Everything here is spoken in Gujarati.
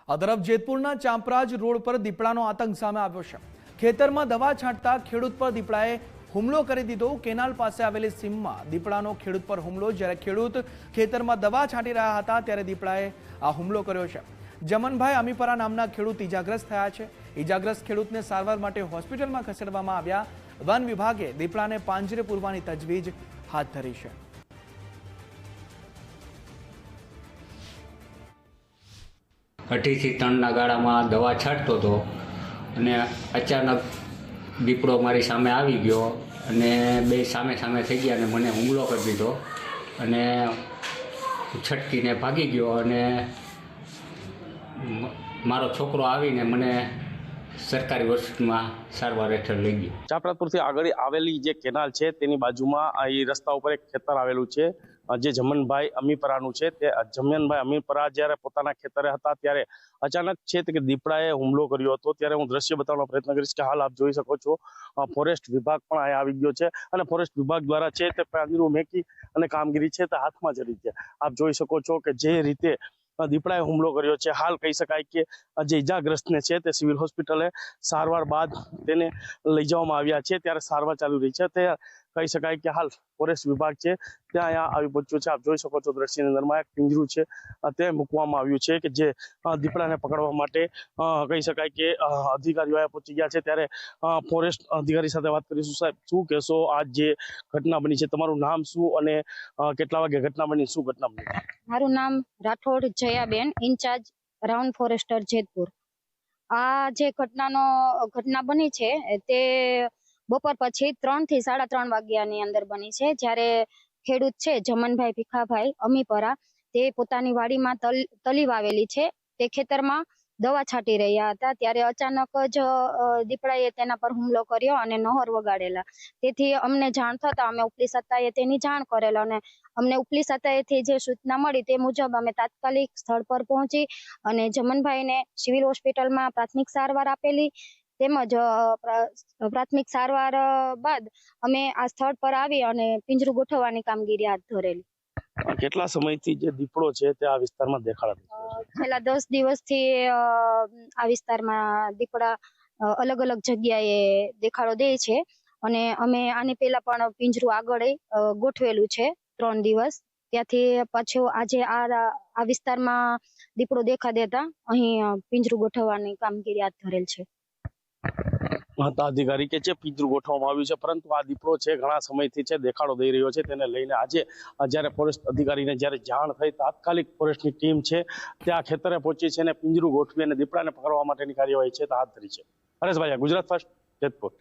આ તરફ જેતપુરના ચાંપરાજ રોડ પર દીપડાનો આતંક સામે આવ્યો છે। ખેતરમાં દવા છાંટતા ખેડૂત પર દીપડાએ હુમલો કરી દીધો। કેનાલ પાસે આવેલી સીમમાં દીપડાનો ખેડૂત પર હુમલો। જ્યારે ખેડૂત ખેતરમાં દવા છાંટી રહ્યા હતા ત્યારે દીપડાએ આ હુમલો કર્યો છે। જમનભાઈ અમીપરા નામના ખેડૂત ઈજાગ્રસ્ત થયા છે। ઈજાગ્રસ્ત ખેડૂતને સારવાર માટે હોસ્પિટલમાં ખસેડવામાં આવ્યા। વન વિભાગે દીપડાને પાંજરે પૂરવાની તજવીજ હાથ ધરી છે। 2.5 થી 3 ગાળામાં દવા છાંટતો હતો અને અચાનક દીપડો મારી સામે આવી ગયો અને બે સામે સામે થઈ ગયા અને મને હુમલો કરી દીધો અને છટકીને ભાગી ગયો અને મારો છોકરો આવીને મને સરકારી હોસ્પિટલમાં સારવાર હેઠળ લઈ ગયો। ચાપરાપુરથી આગળ આવેલી જે કેનાલ છે તેની બાજુમાં આ રસ્તા ઉપર એક ખેતર આવેલું છે જે જમનભાઈ અમીપરાનું છે। તે જમનભાઈ અમીપરા જ્યારે પોતાના ખેતરે હતા ત્યારે અચાનક છે કે દીપડાએ હુમલો કર્યો હતો। ત્યારે હું દ્રશ્ય બતાવવાનો પ્રયત્ન કરીશ કે હાલ આપ જોઈ શકો છો ફોરેસ્ટ વિભાગ પણ અહીંયા આવી ગયો છે અને ફોરેસ્ટ વિભાગ દ્વારા છે તે પાંજરું મેકી અને કામગીરી છે તે હાથમાં જરી છે। આપ જોઈ શકો છો કે જે રીતે દીપડાએ હુમલો કર્યો છે, હાલ કહી શકાય કે જે ઈજાગ્રસ્તને છે તે સિવિલ હોસ્પિટલે સારવાર બાદ તેને લઈ જવામાં આવ્યા છે। ત્યારે સારવાર ચાલુ રહી છે। તે કહી શકાય કે હાલ ફોરેસ્ટ વિભાગ છે ત્યાં અહીંયા આવી પહોંચ્યું છે। આપ જોઈ શકો છો દ્રશ્યની અંદરમાં એક પિંજરું છે તે મૂકવામાં આવ્યું છે કે જે દીપડાને પકડવા માટે કહી શકાય કે અધિકારીઓ અહીંયા પહોંચી ગયા છે। ત્યારે ફોરેસ્ટ અધિકારી સાથે વાત કરીશું। સાહેબ, શું કહેશો આજ જે ઘટના બની છે? તમારું નામ શું અને કેટલા વાગે ઘટના બની, શું ઘટના બની? મારું નામ Rathod Jayaben, in charge round forester Jetpur. આ જે ઘટના બની છે તે બપોર પછી 3 થી 3:30 વાગ્યાની અંદર બની છે। જ્યારે ખેડૂત છે જમનભાઈ ભીખાભાઈ અમીપરા તે પોતાની વાડીમાં તલી વાવેલી છે તે ખેતરમાં દવા છાંટી રહ્યા હતા ત્યારે અચાનક જ દીપડાએ તેના પર હુમલો કર્યો અને નહોર વગાડેલા। તેથી અમને જાણ થતા અમે ઉપલી સત્તાએ તેની જાણ કરેલ અને અમને ઉપલી સત્તાએથી જે સૂચના મળી તે મુજબ અમે તાત્કાલિક સ્થળ પર પહોંચી અને જમનભાઈને સિવિલ હોસ્પિટલમાં પ્રાથમિક સારવાર આપેલી। તેમજ પ્રાથમિક સારવાર બાદ અમે આ સ્થળ પર આવી અને પિંજરું ગોઠવવાની કામગીરી હાથ ધરેલી। કેટલા સમયથી જે દીપડો છે તે આ વિસ્તારમાં દેખાડતો છે? છેલ્લા 10 દિવસથી આ વિસ્તારમાં દીપડા અલગ અલગ જગ્યાએ દેખાડો દે છે અને અમે આની પહેલા પણ પિંજરું આગળ ગોઠવેલું છે 3 દિવસ। ત્યાંથી પાછું આજે આ વિસ્તારમાં દીપડો દેખા દેતા અહીં પિંજરું ગોઠવવાની કામગીરી હાથ ધરેલ છે। અધિકારી કે છે પિંજરું ગોઠવવામાં આવ્યું છે, પરંતુ આ દીપડો છે ઘણા સમયથી છે દેખાડો દઈ રહ્યો છે। તેને લઈને આજે જ્યારે ફોરેસ્ટ અધિકારીને જ્યારે જાણ થઈ, તાત્કાલિક ફોરેસ્ટની ટીમ છે ત્યાં ખેતરે પહોંચી છે અને પિંજરું ગોઠવી અને દીપડાને પકડવા માટેની કાર્યવાહી છે હાથ ધરી છે। હરેશભાઈ, ગુજરાત ફર્સ્ટ, જેતપુર।